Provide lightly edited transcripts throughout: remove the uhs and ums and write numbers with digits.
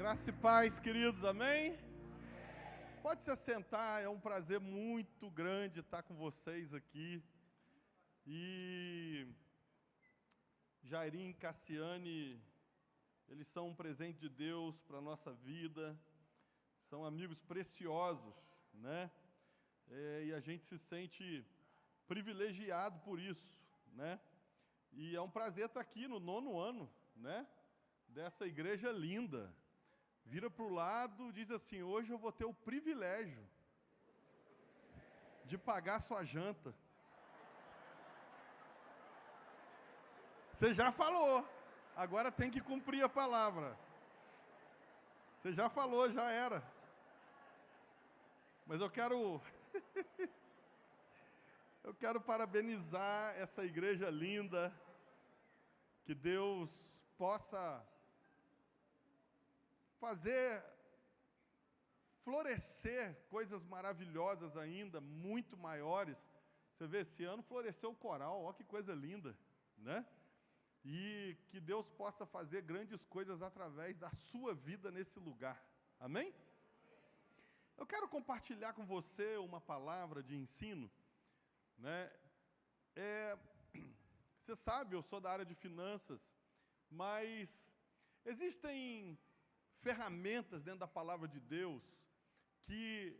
Graça e paz, queridos, amém? Pode se assentar, é um prazer muito grande estar com vocês aqui. E Jairim e Cassiane, eles são um presente de Deus para a nossa vida, são amigos preciosos, né? E a gente se sente privilegiado por isso, né? E é um prazer estar aqui no 9º ano, né? Dessa igreja linda. Vira para o lado, diz assim: hoje eu vou ter o privilégio de pagar sua janta. Você já falou, agora tem que cumprir a palavra. Você já falou, já era. Mas eu quero parabenizar essa igreja linda, que Deus possa fazer florescer coisas maravilhosas ainda, muito maiores. Você vê, esse ano floresceu o coral, olha que coisa linda, né? E que Deus possa fazer grandes coisas através da sua vida nesse lugar, amém? Eu quero compartilhar com você uma palavra de ensino, né? Você sabe, eu sou da área de finanças, mas existem ferramentas dentro da palavra de Deus que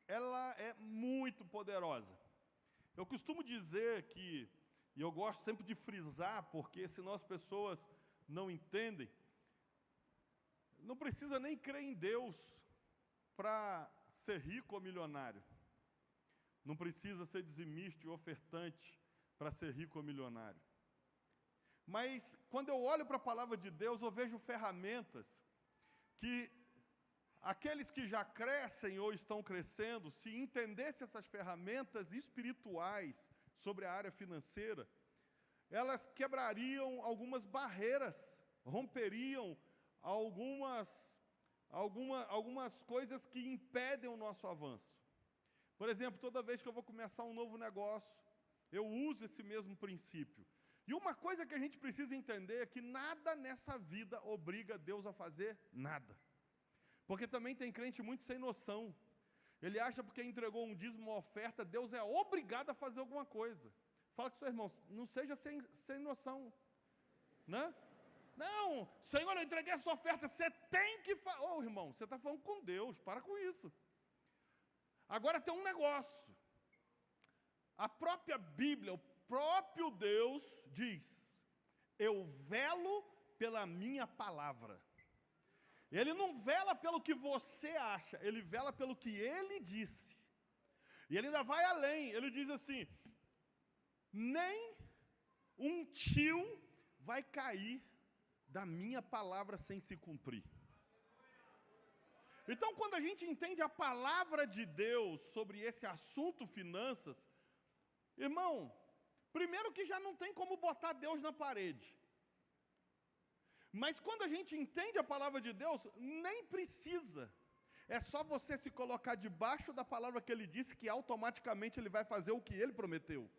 ela é muito poderosa. Eu costumo dizer que, e eu gosto sempre de frisar, porque senão as pessoas não entendem, não precisa nem crer em Deus para ser rico ou milionário. Não precisa ser dizimista e ofertante para ser rico ou milionário. Mas quando eu olho para a palavra de Deus, eu vejo ferramentas que aqueles que já crescem ou estão crescendo, se entendessem essas ferramentas espirituais sobre a área financeira, elas quebrariam algumas barreiras, romperiam algumas coisas que impedem o nosso avanço. Por exemplo, toda vez que eu vou começar um novo negócio, eu uso esse mesmo princípio. E uma coisa que a gente precisa entender é que nada nessa vida obriga Deus a fazer nada. Porque também tem crente muito sem noção. Ele acha porque entregou um dízimo, uma oferta, Deus é obrigado a fazer alguma coisa. Fala com o seu irmão, não seja sem noção, né? Não, Senhor, eu entreguei a sua oferta, você tem que fazer. Ô, irmão, você está falando com Deus, para com isso. Agora tem um negócio. A própria Bíblia, o próprio Deus diz: eu velo pela minha palavra. Ele não vela pelo que você acha, ele vela pelo que ele disse. E ele ainda vai além, ele diz assim: nem um tio vai cair da minha palavra sem se cumprir. Então, quando a gente entende a palavra de Deus sobre esse assunto finanças, irmão, primeiro que já não tem como botar Deus na parede. Mas quando a gente entende a palavra de Deus, nem precisa. É só você se colocar debaixo da palavra que ele disse, que automaticamente ele vai fazer o que ele prometeu.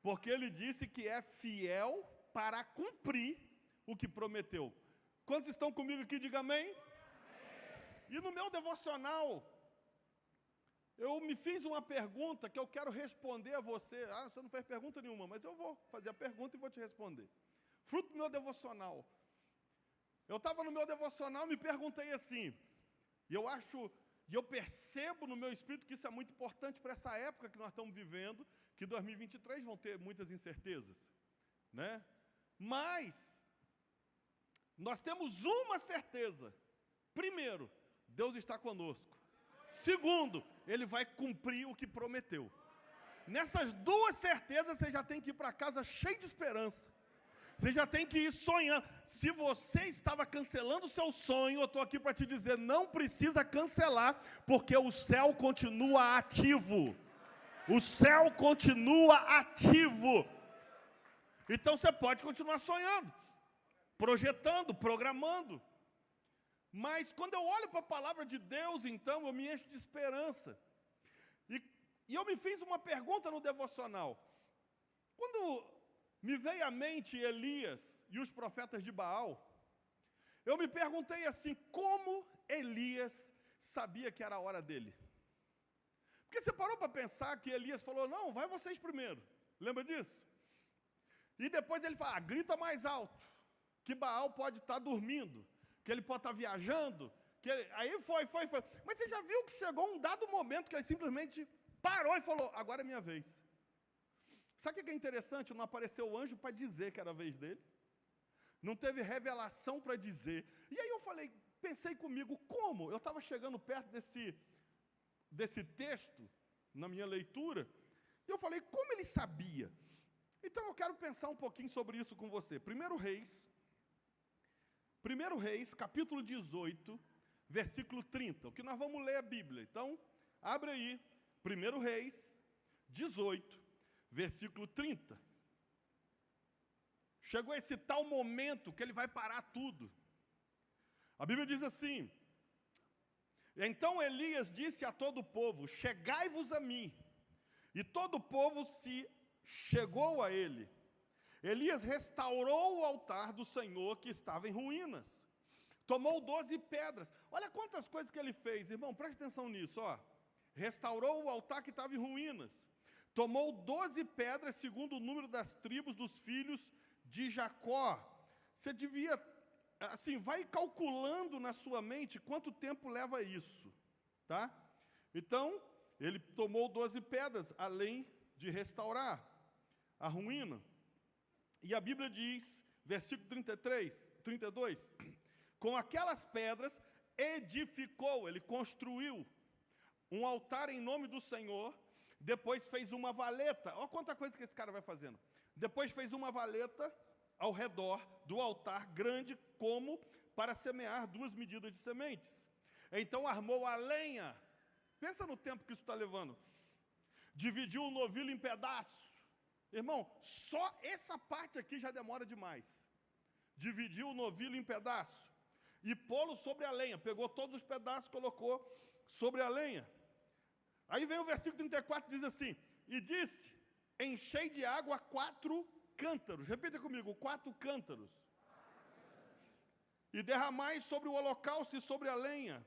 Porque ele disse que é fiel para cumprir o que prometeu. Quantos estão comigo aqui? Diga amém. Amém. E no meu devocional, eu me fiz uma pergunta que eu quero responder a você. Ah, você não fez pergunta nenhuma, mas eu vou fazer a pergunta e vou te responder. Fruto do meu devocional. Eu estava no meu devocional e me perguntei assim, e eu percebo no meu espírito que isso é muito importante para essa época que nós estamos vivendo, que 2023 vão ter muitas incertezas, né? Mas nós temos uma certeza. Primeiro, Deus está conosco. Segundo, Ele vai cumprir o que prometeu. Nessas duas certezas, você já tem que ir para casa cheio de esperança. Você já tem que ir sonhando. Se você estava cancelando o seu sonho, eu estou aqui para te dizer, não precisa cancelar, porque o céu continua ativo. O céu continua ativo. Então você pode continuar sonhando, projetando, programando. Mas quando eu olho para a palavra de Deus, então, eu me encho de esperança. E eu me fiz uma pergunta no devocional. Quando me veio à mente Elias e os profetas de Baal, eu me perguntei assim, como Elias sabia que era a hora dele? Porque você parou para pensar que Elias falou, não, vai vocês primeiro. Lembra disso? E depois ele fala, grita mais alto, que Baal pode estar dormindo, que ele pode estar viajando, aí foi. Mas você já viu que chegou um dado momento que ele simplesmente parou e falou, agora é minha vez. Sabe o que é interessante? Não apareceu o anjo para dizer que era a vez dele. Não teve revelação para dizer. E aí eu pensei comigo, como? Eu estava chegando perto desse texto, na minha leitura, e eu falei, como ele sabia? Então eu quero pensar um pouquinho sobre isso com você. 1 Reis, capítulo 18, versículo 30, o que nós vamos ler a Bíblia. Então, abre aí, 1 Reis, 18, versículo 30. Chegou esse tal momento que ele vai parar tudo. A Bíblia diz assim, então Elias disse a todo o povo, chegai-vos a mim. E todo o povo se chegou a ele. Elias restaurou o altar do Senhor que estava em ruínas. Tomou 12 pedras. Olha quantas coisas que ele fez, irmão, preste atenção nisso, ó. Restaurou o altar que estava em ruínas. Tomou 12 pedras, segundo o número das tribos dos filhos de Jacó. Você devia, assim, vai calculando na sua mente quanto tempo leva isso, tá? Então, ele tomou 12 pedras, além de restaurar a ruína. E a Bíblia diz, versículo 32, com aquelas pedras edificou, ele construiu um altar em nome do Senhor, depois fez uma valeta, olha quanta coisa que esse cara vai fazendo. Depois fez uma valeta ao redor do altar, grande como para semear 2 medidas de sementes. Então armou a lenha, pensa no tempo que isso está levando, dividiu o novilho em pedaços. Irmão, só essa parte aqui já demora demais. Dividiu o novilho em pedaços e pô-lo sobre a lenha. Pegou todos os pedaços, colocou sobre a lenha. Aí vem o versículo 34, diz assim, e disse, enchei de água 4 cântaros. Repita comigo, 4 cântaros. E derramai sobre o holocausto e sobre a lenha.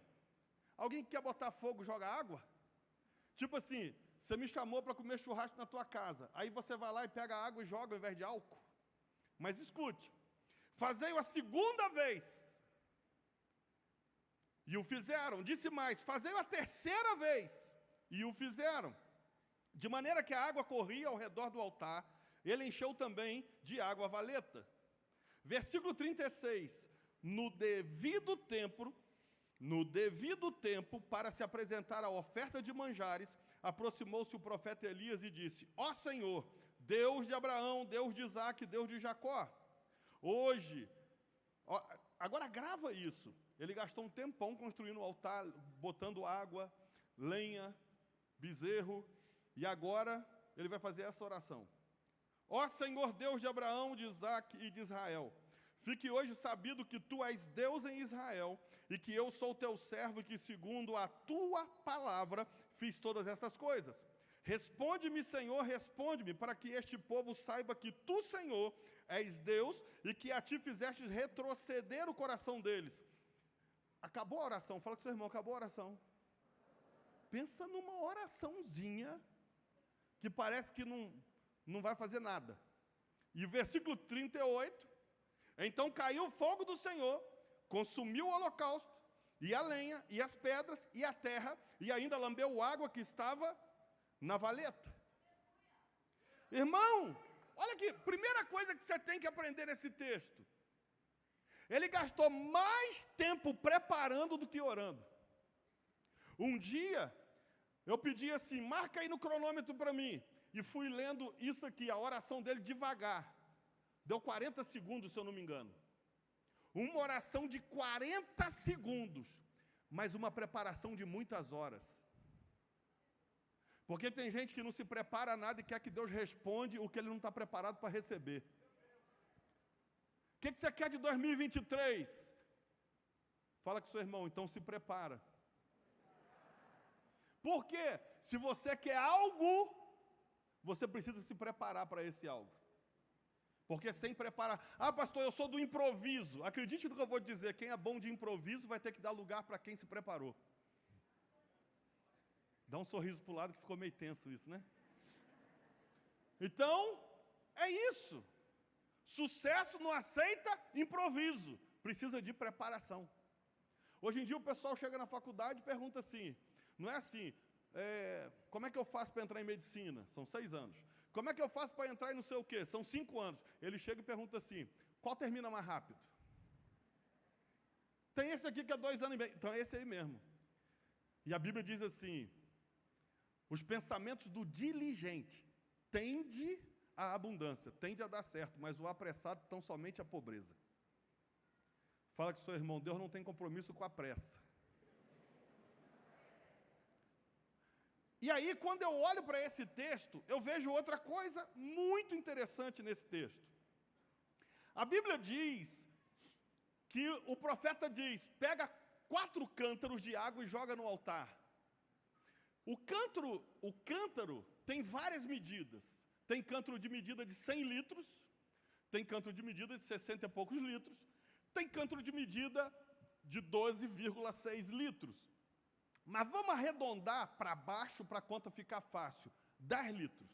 Alguém que quer botar fogo, joga água? Tipo assim, você me chamou para comer churrasco na tua casa. Aí você vai lá e pega a água e joga ao invés de álcool. Mas escute, fazei-o a segunda vez. E o fizeram. Disse mais, fazei-o a terceira vez. E o fizeram. De maneira que a água corria ao redor do altar. Ele encheu também de água a valeta. Versículo 36. No devido tempo, para se apresentar a oferta de manjares, aproximou-se o profeta Elias e disse, ó Senhor, Deus de Abraão, Deus de Isaque, Deus de Jacó, hoje, ó, agora grava isso, ele gastou um tempão construindo o altar, botando água, lenha, bezerro, e agora ele vai fazer essa oração. Ó Senhor, Deus de Abraão, de Isaque e de Israel, fique hoje sabido que tu és Deus em Israel, e que eu sou teu servo, e que segundo a tua palavra fiz todas essas coisas. Responde-me, Senhor, responde-me, para que este povo saiba que tu, Senhor, és Deus, e que a ti fizeste retroceder o coração deles. Acabou a oração, fala com seu irmão, acabou a oração. Pensa numa oraçãozinha, que parece que não vai fazer nada. E o versículo 38, então caiu o fogo do Senhor, consumiu o holocausto, e a lenha, e as pedras, e a terra, e ainda lambeu a água que estava na valeta. Irmão, olha aqui, primeira coisa que você tem que aprender nesse texto. Ele gastou mais tempo preparando do que orando. Um dia, eu pedi assim, marca aí no cronômetro para mim, e fui lendo isso aqui, a oração dele devagar. Deu 40 segundos, se eu não me engano. Uma oração de 40 segundos, mas uma preparação de muitas horas. Porque tem gente que não se prepara a nada e quer que Deus responda o que ele não está preparado para receber. O que você quer de 2023? Fala com seu irmão, então se prepara. Por quê? Se você quer algo, você precisa se preparar para esse algo. Porque sem preparar... Ah, pastor, eu sou do improviso. Acredite no que eu vou dizer. Quem é bom de improviso vai ter que dar lugar para quem se preparou. Dá um sorriso para o lado que ficou meio tenso isso, né? Então, é isso. Sucesso não aceita improviso. Precisa de preparação. Hoje em dia o pessoal chega na faculdade e pergunta assim, não é assim, como é que eu faço para entrar em medicina? São 6 anos. Como é que eu faço para entrar em não sei o quê? São 5 anos. Ele chega e pergunta assim, qual termina mais rápido? Tem esse aqui que é 2 anos e meio. Então é esse aí mesmo. E a Bíblia diz assim, os pensamentos do diligente tende à abundância, tende a dar certo, mas o apressado tão somente à pobreza. Fala com o seu irmão, Deus não tem compromisso com a pressa. E aí, quando eu olho para esse texto, eu vejo outra coisa muito interessante nesse texto. A Bíblia diz que o profeta diz, pega 4 cântaros de água e joga no altar. O cântaro tem várias medidas. Tem cântaro de medida de 100 litros, tem cântaro de medida de 60 e poucos litros, tem cântaro de medida de 12,6 litros. Mas vamos arredondar para baixo para a conta ficar fácil. 10 litros.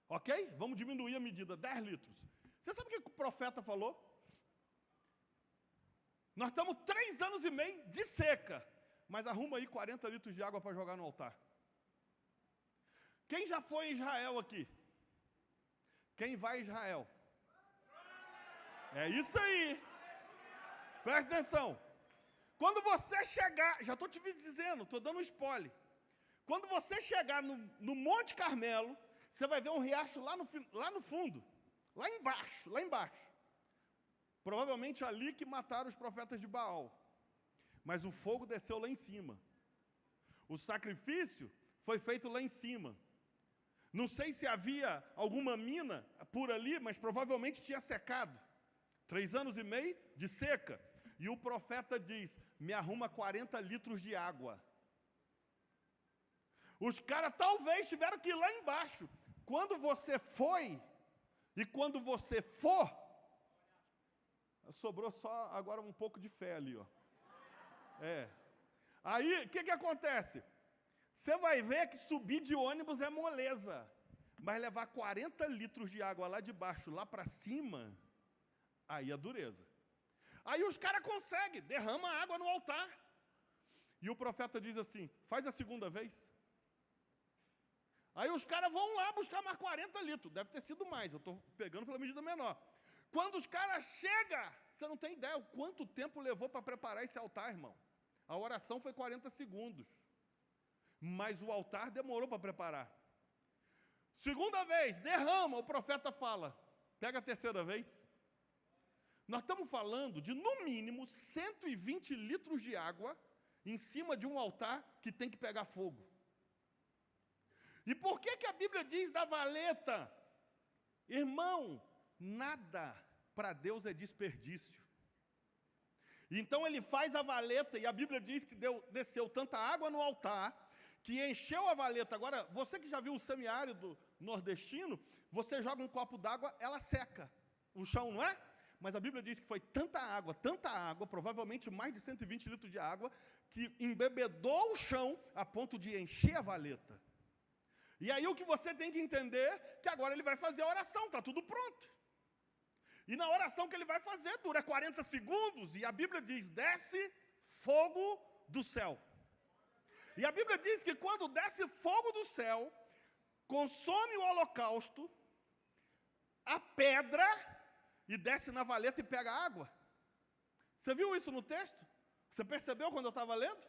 Ok? Vamos diminuir a medida, 10 litros. Você sabe o que o profeta falou? Nós estamos 3 anos e meio de seca, mas arruma aí 40 litros de água para jogar no altar. Quem já foi em Israel aqui? Quem vai a Israel? É isso aí. Presta atenção. Quando você chegar, já estou te dizendo, estou dando um spoiler. Quando você chegar no Monte Carmelo, você vai ver um riacho lá no fundo, lá embaixo. Provavelmente ali que mataram os profetas de Baal. Mas o fogo desceu lá em cima. O sacrifício foi feito lá em cima. Não sei se havia alguma mina por ali, mas provavelmente tinha secado. 3 anos e meio de seca. E o profeta diz, me arruma 40 litros de água. Os caras talvez tiveram que ir lá embaixo. Quando você foi, e quando você for, sobrou só agora um pouco de fé ali, ó. Aí, o que acontece? Você vai ver que subir de ônibus é moleza. Mas levar 40 litros de água lá de baixo, lá para cima, aí é dureza. Aí os caras conseguem, derrama água no altar. E o profeta diz assim, faz a segunda vez. Aí os caras vão lá buscar mais 40 litros. Deve ter sido mais, eu estou pegando pela medida menor. Quando os caras chegam, você não tem ideia o quanto tempo levou para preparar esse altar, irmão. A oração foi 40 segundos. Mas o altar demorou para preparar. Segunda vez, derrama, o profeta fala. Pega a terceira vez. Nós estamos falando de, no mínimo, 120 litros de água em cima de um altar que tem que pegar fogo. E por que a Bíblia diz da valeta? Irmão, nada para Deus é desperdício. Então ele faz a valeta, e a Bíblia diz que desceu tanta água no altar, que encheu a valeta. Agora, você que já viu o semiárido nordestino, você joga um copo d'água, ela seca. O chão, não é? Mas a Bíblia diz que foi tanta água, provavelmente mais de 120 litros de água, que embebedou o chão a ponto de encher a valeta. E aí o que você tem que entender, que agora ele vai fazer a oração, está tudo pronto. E na oração que ele vai fazer, dura 40 segundos, e a Bíblia diz, desce fogo do céu. E a Bíblia diz que quando desce fogo do céu, consome o holocausto, a pedra, e desce na valeta e pega água. Você viu isso no texto? Você percebeu quando eu estava lendo?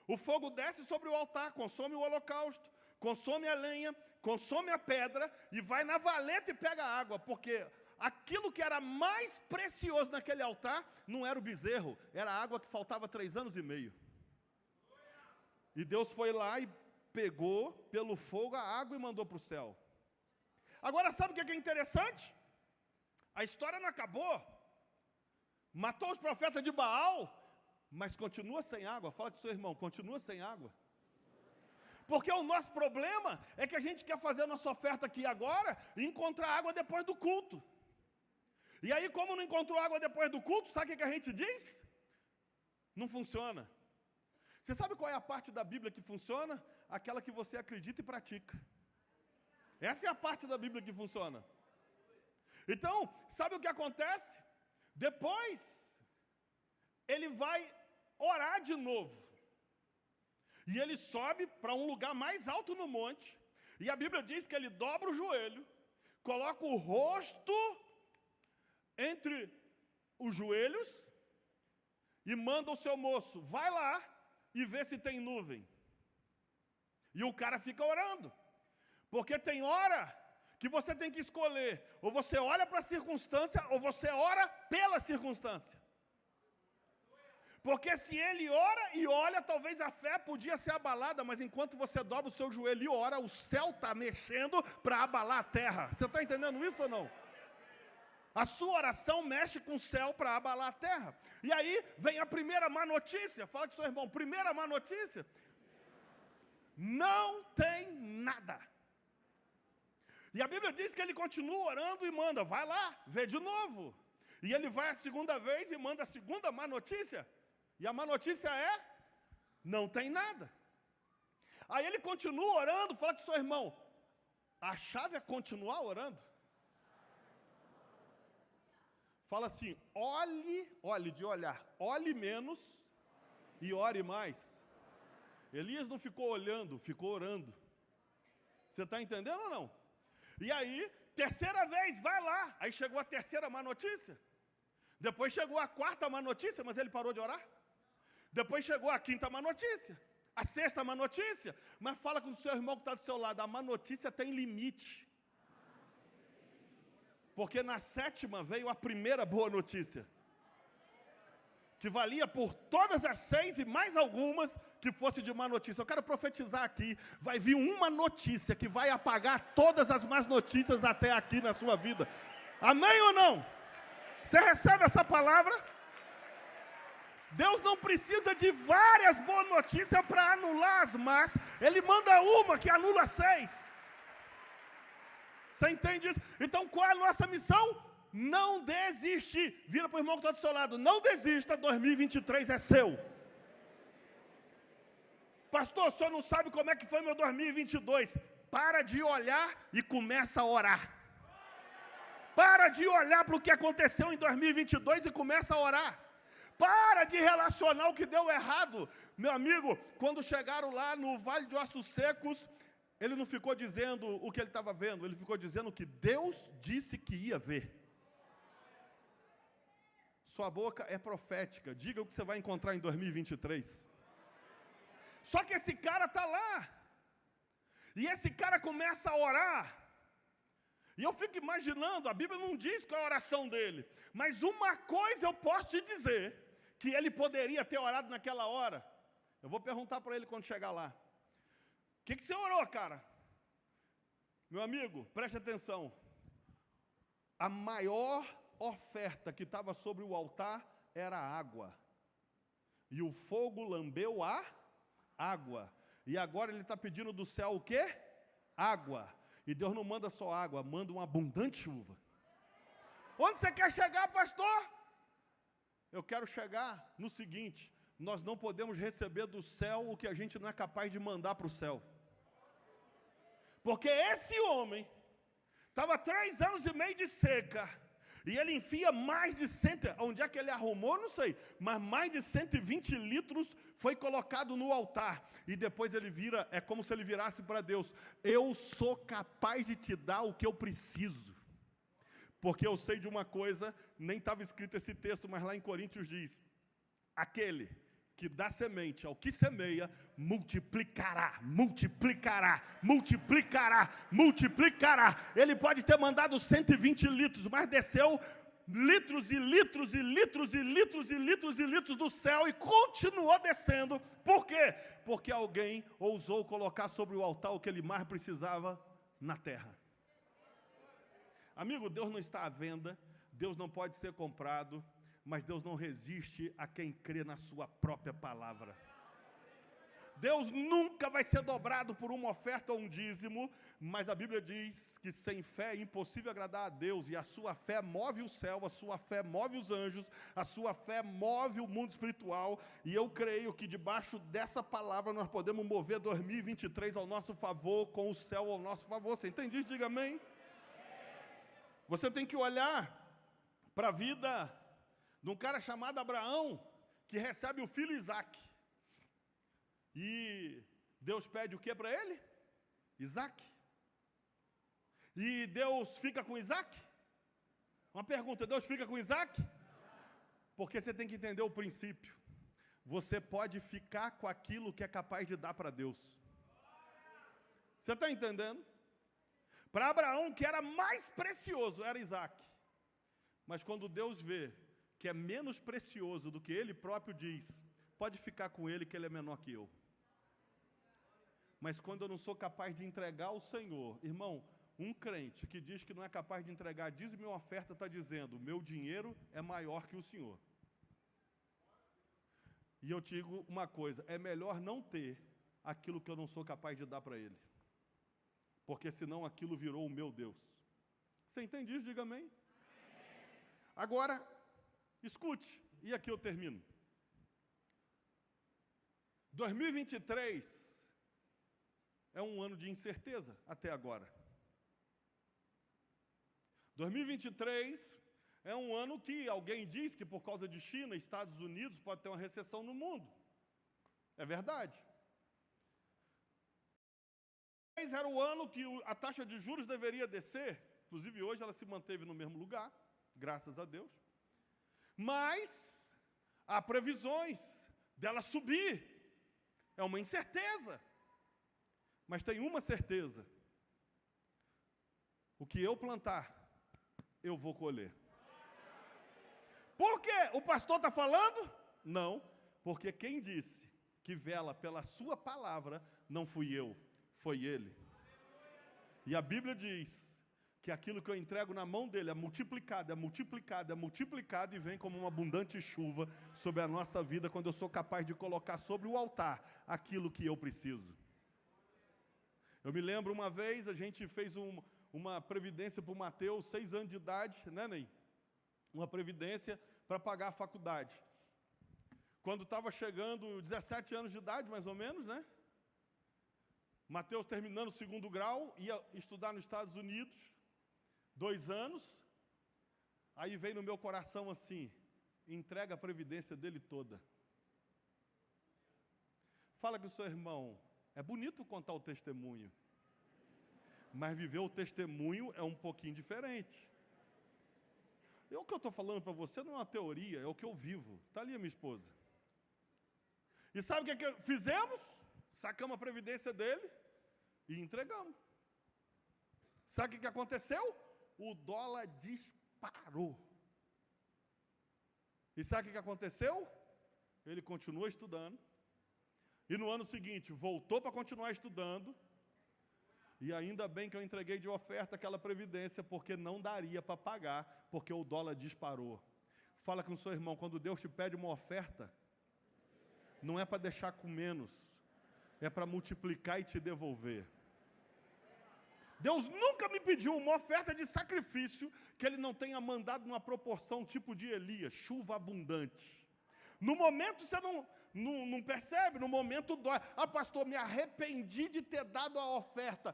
O fogo desce sobre o altar, consome o holocausto, consome a lenha, consome a pedra, e vai na valeta e pega água, porque aquilo que era mais precioso naquele altar, não era o bezerro, era a água que faltava 3 anos e meio. E Deus foi lá e pegou pelo fogo a água e mandou para o céu. Agora, sabe o que é interessante? A história não acabou. Matou os profetas de Baal, mas continua sem água. Fala com o seu irmão, continua sem água. Porque o nosso problema é que a gente quer fazer a nossa oferta aqui agora e encontrar água depois do culto. E aí, como não encontrou água depois do culto, sabe o que a gente diz? Não funciona. Você sabe qual é a parte da Bíblia que funciona? Aquela que você acredita e pratica. Essa é a parte da Bíblia que funciona. Então, sabe o que acontece? Depois, ele vai orar de novo. E ele sobe para um lugar mais alto no monte. E a Bíblia diz que ele dobra o joelho, coloca o rosto entre os joelhos e manda o seu moço, vai lá e vê se tem nuvem. E o cara fica orando. Porque tem hora que você tem que escolher, ou você olha para a circunstância, ou você ora pela circunstância. Porque se ele ora e olha, talvez a fé podia ser abalada, mas enquanto você dobra o seu joelho e ora, o céu está mexendo para abalar a terra. Você está entendendo isso ou não? A sua oração mexe com o céu para abalar a terra. E aí vem a primeira má notícia. Fala com o seu irmão, primeira má notícia. Não tem nada. E a Bíblia diz que ele continua orando e manda, vai lá, vê de novo. E ele vai a segunda vez e manda a segunda má notícia. E a má notícia é, não tem nada. Aí ele continua orando, fala com o seu irmão, a chave é continuar orando. Fala assim, olhe de olhar, olhe menos e ore mais. Elias não ficou olhando, ficou orando. Você está entendendo ou não? E aí, terceira vez, vai lá. Aí chegou a terceira má notícia. Depois chegou a quarta má notícia, mas ele parou de orar. Depois chegou a quinta má notícia. A sexta má notícia. Mas fala com o seu irmão que está do seu lado, a má notícia tem limite. Porque na sétima veio a primeira boa notícia. Que valia por todas as 6 e mais algumas que fosse de má notícia. Eu quero profetizar aqui, vai vir uma notícia que vai apagar todas as más notícias até aqui na sua vida. Amém ou não? Você recebe essa palavra? Deus não precisa de várias boas notícias para anular as más. Ele manda uma que anula 6. Você entende isso? Então qual é a nossa missão? Não desiste. Vira para o irmão que está do seu lado. Não desista, 2023 é seu. Pastor, o senhor não sabe como é que foi meu 2022. Para de olhar e começa a orar. Para de olhar para o que aconteceu em 2022 e começa a orar. Para de relacionar o que deu errado. Meu amigo, quando chegaram lá no Vale de Ossos Secos, ele não ficou dizendo o que ele estava vendo, ele ficou dizendo o que Deus disse que ia ver. Sua boca é profética, diga o que você vai encontrar em 2023. Só que esse cara está lá, e esse cara começa a orar, e eu fico imaginando, a Bíblia não diz qual é a oração dele, mas uma coisa eu posso te dizer, que ele poderia ter orado naquela hora. Eu vou perguntar para ele quando chegar lá. O que você orou, cara? Meu amigo, preste atenção. A maior oferta que estava sobre o altar era a água. E o fogo lambeu a água. E agora ele está pedindo do céu o quê? Água. E Deus não manda só água, manda uma abundante chuva. Onde você quer chegar, pastor? Eu quero chegar no seguinte: nós não podemos receber do céu o que a gente não é capaz de mandar para o céu. Porque esse homem estava 3 anos e meio de seca, e ele enfia mais de 100, onde é que ele arrumou, não sei, mas mais de 120 litros foi colocado no altar, e depois ele vira, é como se ele virasse para Deus: eu sou capaz de te dar o que eu preciso, porque eu sei de uma coisa, nem estava escrito esse texto, mas lá em Coríntios diz, aquele que dá semente ao que semeia, multiplicará, multiplicará, multiplicará, multiplicará. Ele pode ter mandado 120 litros, mas desceu litros e litros e litros e litros e litros e litros do céu e continuou descendo. Por quê? Porque alguém ousou colocar sobre o altar o que ele mais precisava na terra. Amigo, Deus não está à venda, Deus não pode ser comprado, mas Deus não resiste a quem crê na sua própria palavra. Deus nunca vai ser dobrado por uma oferta ou um dízimo, mas a Bíblia diz que sem fé é impossível agradar a Deus, e a sua fé move o céu, a sua fé move os anjos, a sua fé move o mundo espiritual, e eu creio que debaixo dessa palavra nós podemos mover 2023 ao nosso favor, com o céu ao nosso favor. Você entende isso? Diga amém. Você tem que olhar para a vida de um cara chamado Abraão, que recebe o filho Isaque. E Deus pede o que para ele? Isaque. E Deus fica com Isaque? Uma pergunta, Deus fica com Isaque? Porque você tem que entender o princípio. Você pode ficar com aquilo que é capaz de dar para Deus. Você está entendendo? Para Abraão, que era mais precioso, era Isaque. Mas quando Deus vê que é menos precioso do que ele próprio diz, pode ficar com ele que ele é menor que eu. Mas quando eu não sou capaz de entregar ao Senhor, irmão, um crente que diz que não é capaz de entregar dízimo e oferta está dizendo, o meu dinheiro é maior que o Senhor. E eu te digo uma coisa, é melhor não ter aquilo que eu não sou capaz de dar para ele. Porque senão aquilo virou o meu Deus. Você entende isso? Diga amém. Agora, escute, e aqui eu termino. 2023 é um ano de incerteza até agora. 2023 é um ano que alguém diz que por causa de China, Estados Unidos, pode ter uma recessão no mundo. É verdade. Era o ano que a taxa de juros deveria descer, inclusive hoje ela se manteve no mesmo lugar, graças a Deus. Mas há previsões dela subir, é uma incerteza. Mas tem uma certeza, o que eu plantar, eu vou colher. Por quê? O pastor está falando? Não, porque quem disse que vela pela sua palavra, não fui eu, foi ele. E a Bíblia diz que aquilo que eu entrego na mão dele é multiplicado, é multiplicado, é multiplicado e vem como uma abundante chuva sobre a nossa vida quando eu sou capaz de colocar sobre o altar aquilo que eu preciso. Eu me lembro uma vez, a gente fez uma previdência para o Mateus, 6 anos de idade, né, Ney? Uma previdência para pagar a faculdade. Quando estava chegando 17 anos de idade, mais ou menos, né? Mateus terminando o 2º grau, ia estudar nos Estados Unidos, 2 anos, aí veio no meu coração assim, entrega a previdência dele toda. Fala com o seu irmão, é bonito contar o testemunho, mas viver o testemunho é um pouquinho diferente. O que eu estou falando para você não é uma teoria, é o que eu vivo. Está ali a minha esposa. E sabe o que fizemos? Sacamos a previdência dele e entregamos. Sabe o que aconteceu? O dólar disparou. E sabe o que aconteceu? Ele continuou estudando. E no ano seguinte, voltou para continuar estudando. E ainda bem que eu entreguei de oferta aquela previdência, porque não daria para pagar, porque o dólar disparou. Fala com o seu irmão, quando Deus te pede uma oferta, não é para deixar com menos, é para multiplicar e te devolver. Deus nunca me pediu uma oferta de sacrifício que Ele não tenha mandado numa proporção tipo de Elias, chuva abundante. No momento você não percebe, no momento dói. Ah, pastor, me arrependi de ter dado a oferta.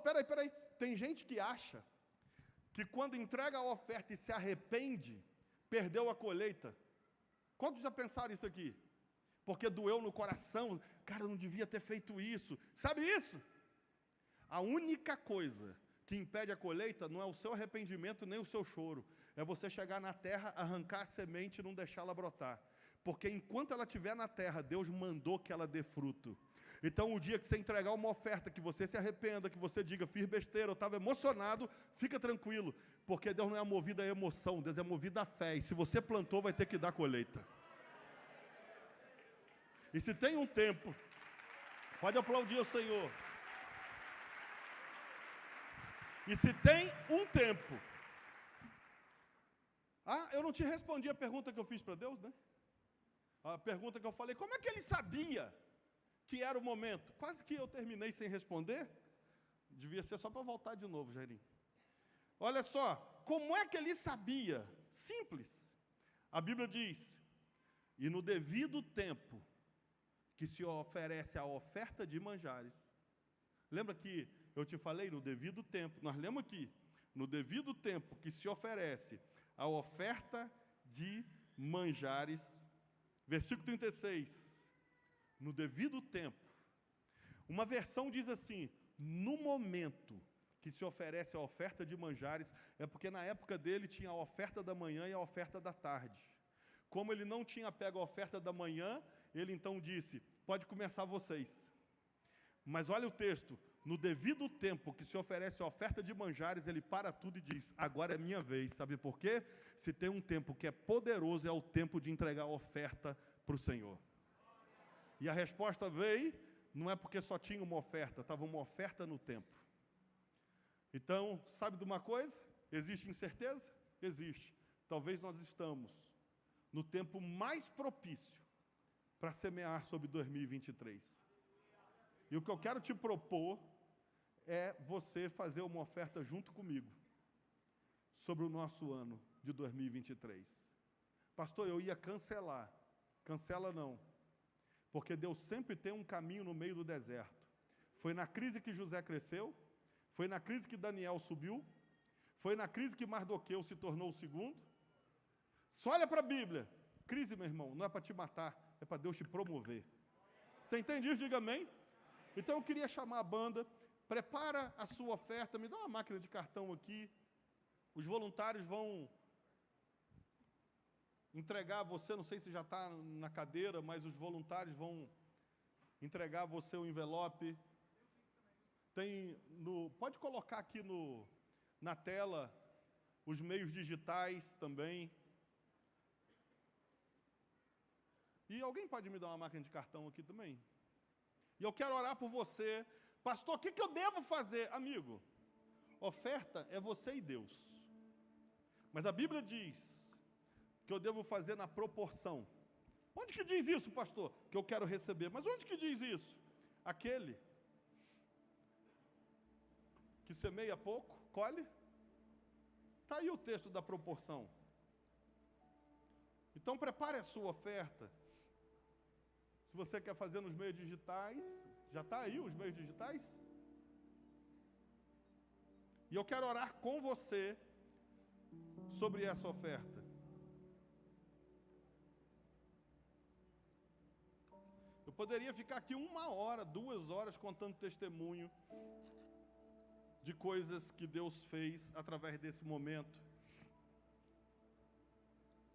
Peraí. Tem gente que acha que quando entrega a oferta e se arrepende, perdeu a colheita. Quantos já pensaram isso aqui? Porque doeu no coração. Cara, eu não devia ter feito isso. Sabe isso? A única coisa que impede a colheita não é o seu arrependimento nem o seu choro. É você chegar na terra, arrancar a semente e não deixá-la brotar. Porque enquanto ela estiver na terra, Deus mandou que ela dê fruto. Então, o dia que você entregar uma oferta, que você se arrependa, que você diga, fiz besteira, eu estava emocionado, fica tranquilo. Porque Deus não é movido a emoção, Deus é movido a fé. E se você plantou, vai ter que dar colheita. E se tem um tempo, pode aplaudir o Senhor. E se tem um tempo. Ah, eu não te respondi a pergunta que eu fiz para Deus, né? A pergunta que eu falei, como é que ele sabia que era o momento? Quase que eu terminei sem responder. Devia ser só para voltar de novo, Jairinho. Olha só, como é que ele sabia? Simples. A Bíblia diz, e no devido tempo que se oferece a oferta de manjares. Lembra que eu te falei, no devido tempo, nós lemos aqui, no devido tempo que se oferece a oferta de manjares, versículo 36, no devido tempo. Uma versão diz assim, no momento que se oferece a oferta de manjares, é porque na época dele tinha a oferta da manhã e a oferta da tarde. Como ele não tinha pego a oferta da manhã, ele então disse, pode começar vocês. Mas olha o texto, no devido tempo que se oferece a oferta de manjares, ele para tudo e diz, agora é minha vez. Sabe por quê? Se tem um tempo que é poderoso, é o tempo de entregar a oferta para o Senhor. E a resposta veio, não é porque só tinha uma oferta, estava uma oferta no tempo. Então, sabe de uma coisa? Existe incerteza? Existe. Talvez nós estamos no tempo mais propício para semear sobre 2023. E o que eu quero te propor é você fazer uma oferta junto comigo sobre o nosso ano de 2023. Pastor, eu ia cancelar. Cancela não. Porque Deus sempre tem um caminho no meio do deserto. Foi na crise que José cresceu, foi na crise que Daniel subiu, foi na crise que Mardoqueu se tornou o segundo. Só olha para a Bíblia. Crise, meu irmão, não é para te matar, é para Deus te promover. Você entende isso? Diga amém. Então eu queria chamar a banda, prepara a sua oferta, me dá uma máquina de cartão aqui. Os voluntários vão entregar a você, não sei se já está na cadeira, mas os voluntários vão entregar a você o envelope. Pode colocar aqui na tela os meios digitais também. E alguém pode me dar uma máquina de cartão aqui também? E eu quero orar por você. Pastor, o que eu devo fazer? Amigo, oferta é você e Deus. Mas a Bíblia diz que eu devo fazer na proporção. Onde que diz isso, pastor? Que eu quero receber. Mas onde que diz isso? Aquele que semeia pouco, colhe. Está aí o texto da proporção. Então prepare a sua oferta. Se você quer fazer nos meios digitais, já está aí os meios digitais? E eu quero orar com você sobre essa oferta. Eu poderia ficar aqui 1 hora, 2 horas contando testemunho de coisas que Deus fez através desse momento.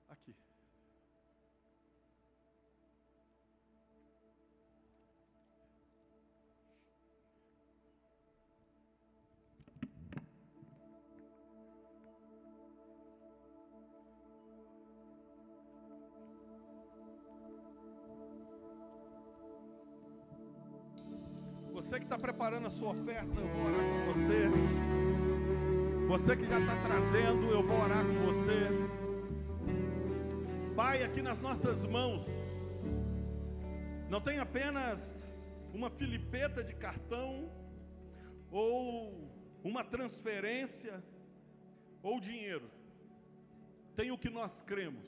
Aqui. Você que está preparando a sua oferta, eu vou orar com você. Você que já está trazendo, eu vou orar com você. Pai, aqui nas nossas mãos, não tem apenas uma filipeta de cartão, ou uma transferência, ou dinheiro. Tem o que nós cremos.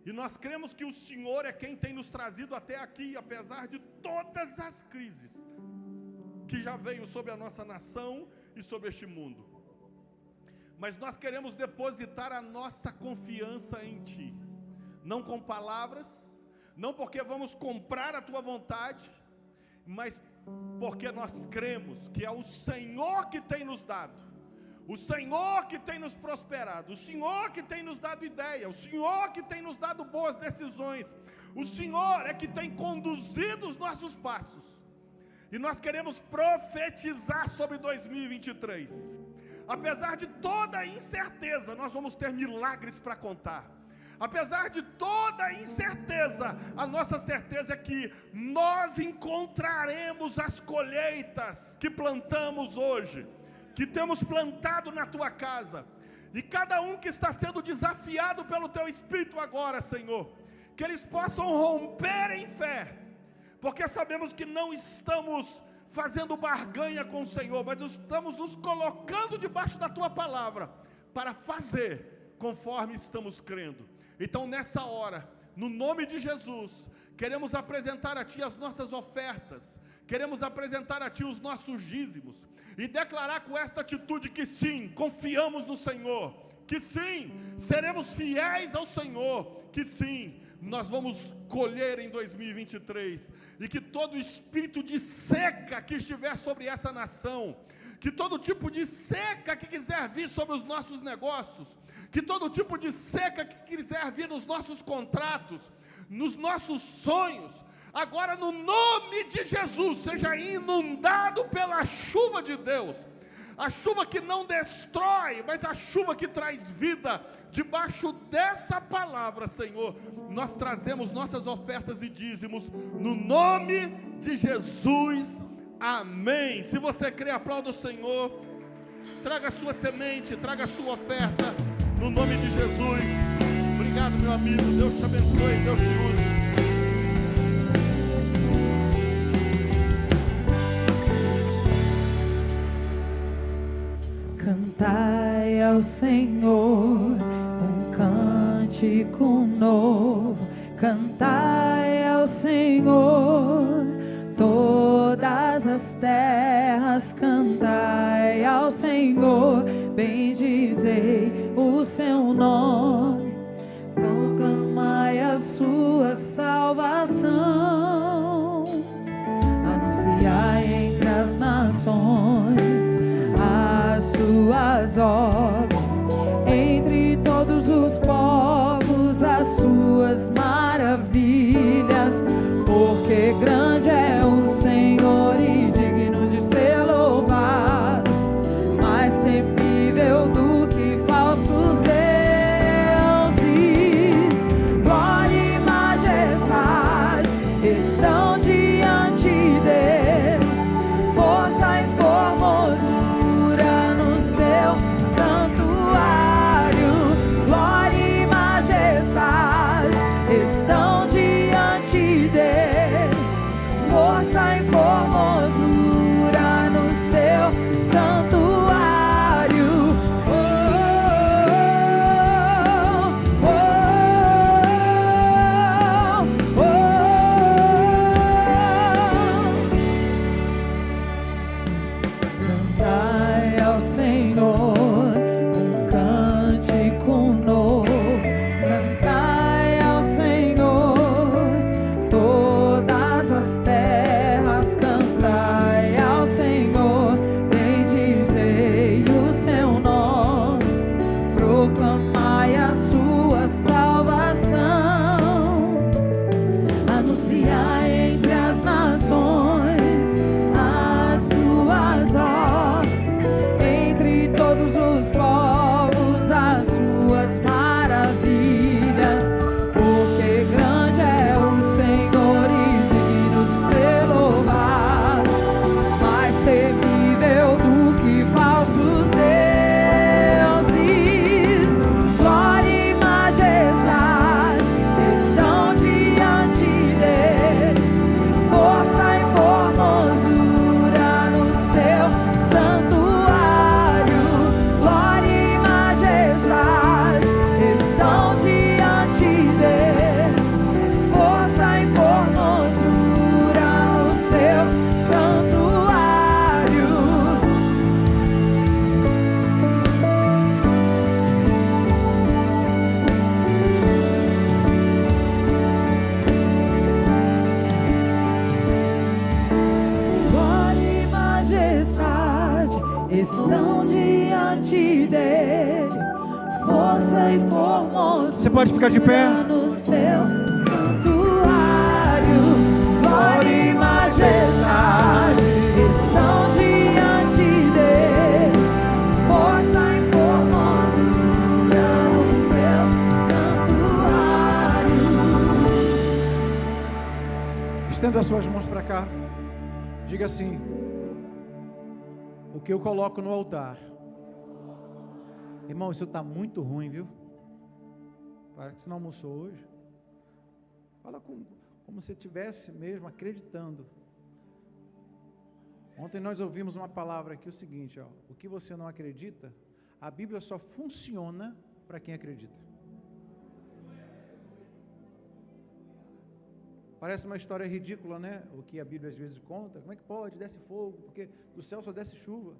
E nós cremos que o Senhor é quem tem nos trazido até aqui, apesar de todas as crises que já veio sobre a nossa nação e sobre este mundo. Mas nós queremos depositar a nossa confiança em Ti. Não com palavras, não porque vamos comprar a Tua vontade, mas porque nós cremos que é o Senhor que tem nos dado. O Senhor que tem nos prosperado, o Senhor que tem nos dado ideia, o Senhor que tem nos dado boas decisões, o Senhor é que tem conduzido os nossos passos. E nós queremos profetizar sobre 2023. Apesar de toda a incerteza, nós vamos ter milagres para contar. Apesar de toda a incerteza, a nossa certeza é que nós encontraremos as colheitas que plantamos hoje, que temos plantado na tua casa. E cada um que está sendo desafiado pelo teu Espírito agora, Senhor, que eles possam romper em fé, porque sabemos que não estamos fazendo barganha com o Senhor, mas estamos nos colocando debaixo da Tua palavra, para fazer conforme estamos crendo. Então nessa hora, no nome de Jesus, queremos apresentar a Ti as nossas ofertas, queremos apresentar a Ti os nossos dízimos, e declarar com esta atitude que sim, confiamos no Senhor, que sim, seremos fiéis ao Senhor, que sim, nós vamos colher em 2023, e que todo espírito de seca que estiver sobre essa nação, que todo tipo de seca que quiser vir sobre os nossos negócios, que todo tipo de seca que quiser vir nos nossos contratos, nos nossos sonhos, agora no nome de Jesus, seja inundado pela chuva de Deus, a chuva que não destrói, mas a chuva que traz vida. Debaixo dessa palavra, Senhor, nós trazemos nossas ofertas e dízimos, no nome de Jesus, amém. Se você crê, aplauda o Senhor, traga a sua semente, traga a sua oferta, no nome de Jesus. Obrigado, meu amigo, Deus te abençoe, Deus te use. Cantai ao Senhor um cântico novo, cantai ao Senhor todas as terras, cantai ao Senhor, bendizei o seu nome, proclamai a sua salvação, anunciai entre as nações as suas obras, entre todos os povos as suas maravilhas, porque grande é o Senhor e digno de ser louvado, mais temível do que falsos deuses. Glória e majestade estão diante dele, força e formosura no seu santuário. Glória e majestade estão diante dele, força e formosura no seu santuário. Oh, oh, oh, oh, oh. Cantai ao Senhor um cântico novo, cantai ao Senhor todas as terras, cantai ao Senhor, bendizei o seu nome, proclamai a sua salvação, anunciai entre as nações as suas obras, entre todos os povos as suas maravilhas, porque grande é o Senhor e digno de ser louvado, mais temível do que falsos deuses. Glória e majestade estão diante dele, força e formosura no seu santuário. Glória e majestade estão diante dele, força e formosura no seu santuário. Glória e majestade estão diante dele, força e formosura. Você pode ficar de pé? No seu santuário. Glória e majestade estão diante dele, força e formosura no seu santuário. Estenda as suas mãos para cá. Diga assim: o que eu coloco no altar. Irmão, isso está muito ruim, viu? Parece que você não almoçou hoje. Fala com como se estivesse mesmo acreditando. Ontem nós ouvimos uma palavra aqui, o seguinte, ó, o que você não acredita, a Bíblia só funciona para quem acredita. Parece uma história ridícula, né? O que a Bíblia às vezes conta. Como é que pode? Desce fogo, porque do céu só desce chuva.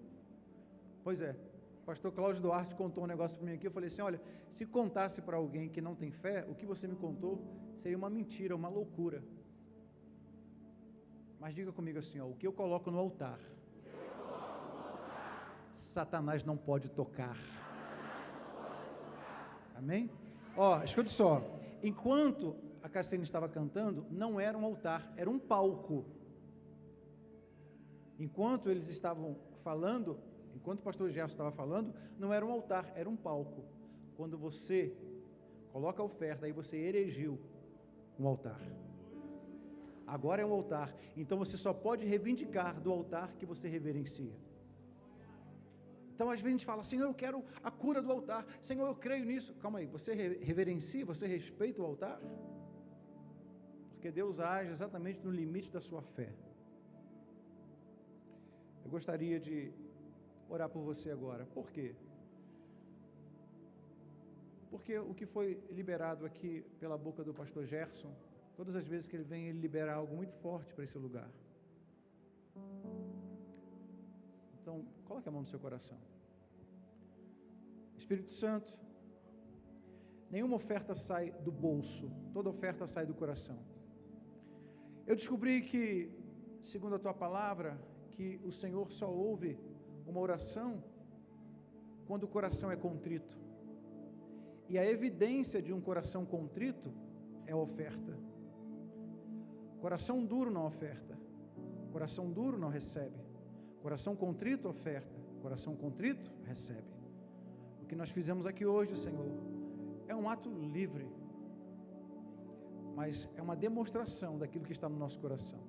Pois é, o pastor Cláudio Duarte contou um negócio para mim aqui, eu falei assim, olha, se contasse para alguém que não tem fé, o que você me contou seria uma mentira, uma loucura. Mas diga comigo assim, ó, o que eu coloco no altar, Satanás não pode tocar. Amém? Ó, escuta só, enquanto a Cassiane estava cantando, não era um altar, era um palco. Enquanto eles estavam falando, enquanto o pastor Gerson estava falando, não era um altar, era um palco. Quando você coloca a oferta, aí você erigiu um altar. Agora é um altar, então você só pode reivindicar do altar que você reverencia. Então às vezes a gente fala, Senhor, eu quero a cura do altar, Senhor, eu creio nisso. Calma aí, você reverencia, você respeita o altar? Porque Deus age exatamente no limite da sua fé. Eu gostaria de orar por você agora. Por quê? Porque o que foi liberado aqui pela boca do pastor Gerson, todas as vezes que ele vem, ele libera algo muito forte para esse lugar. Então, coloque a mão no seu coração. Espírito Santo, nenhuma oferta sai do bolso, toda oferta sai do coração. Eu descobri que, segundo a tua palavra, que o Senhor só ouve uma oração quando o coração é contrito. E a evidência de um coração contrito é a oferta. Coração duro não oferta. Coração duro não recebe. Coração contrito oferta. Coração contrito recebe. O que nós fizemos aqui hoje, Senhor, é um ato livre, mas é uma demonstração daquilo que está no nosso coração.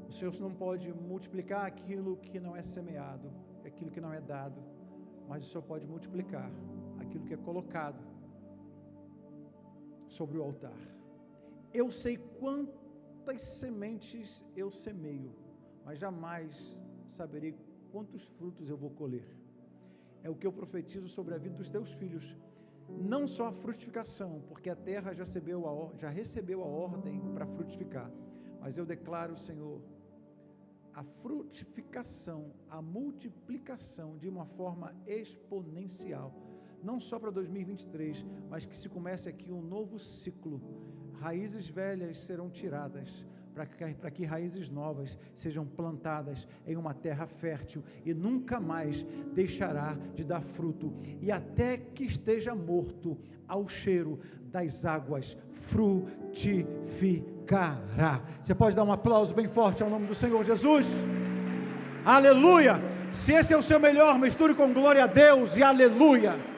O Senhor não pode multiplicar aquilo que não é semeado, aquilo que não é dado, mas o Senhor pode multiplicar aquilo que é colocado sobre o altar. Eu sei quantas sementes eu semeio, mas jamais saberei quantos frutos eu vou colher. É o que eu profetizo sobre a vida dos teus filhos. Não só a frutificação, porque a terra já recebeu a ordem para frutificar, mas eu declaro, Senhor, a frutificação, a multiplicação de uma forma exponencial, não só para 2023, mas que se comece aqui um novo ciclo. Raízes velhas serão tiradas, para que raízes novas sejam plantadas em uma terra fértil e nunca mais deixará de dar fruto, e até que esteja morto, ao cheiro das águas frutificará. Você pode dar um aplauso bem forte ao nome do Senhor Jesus? Aleluia! Se esse é o seu melhor, misture com glória a Deus e aleluia!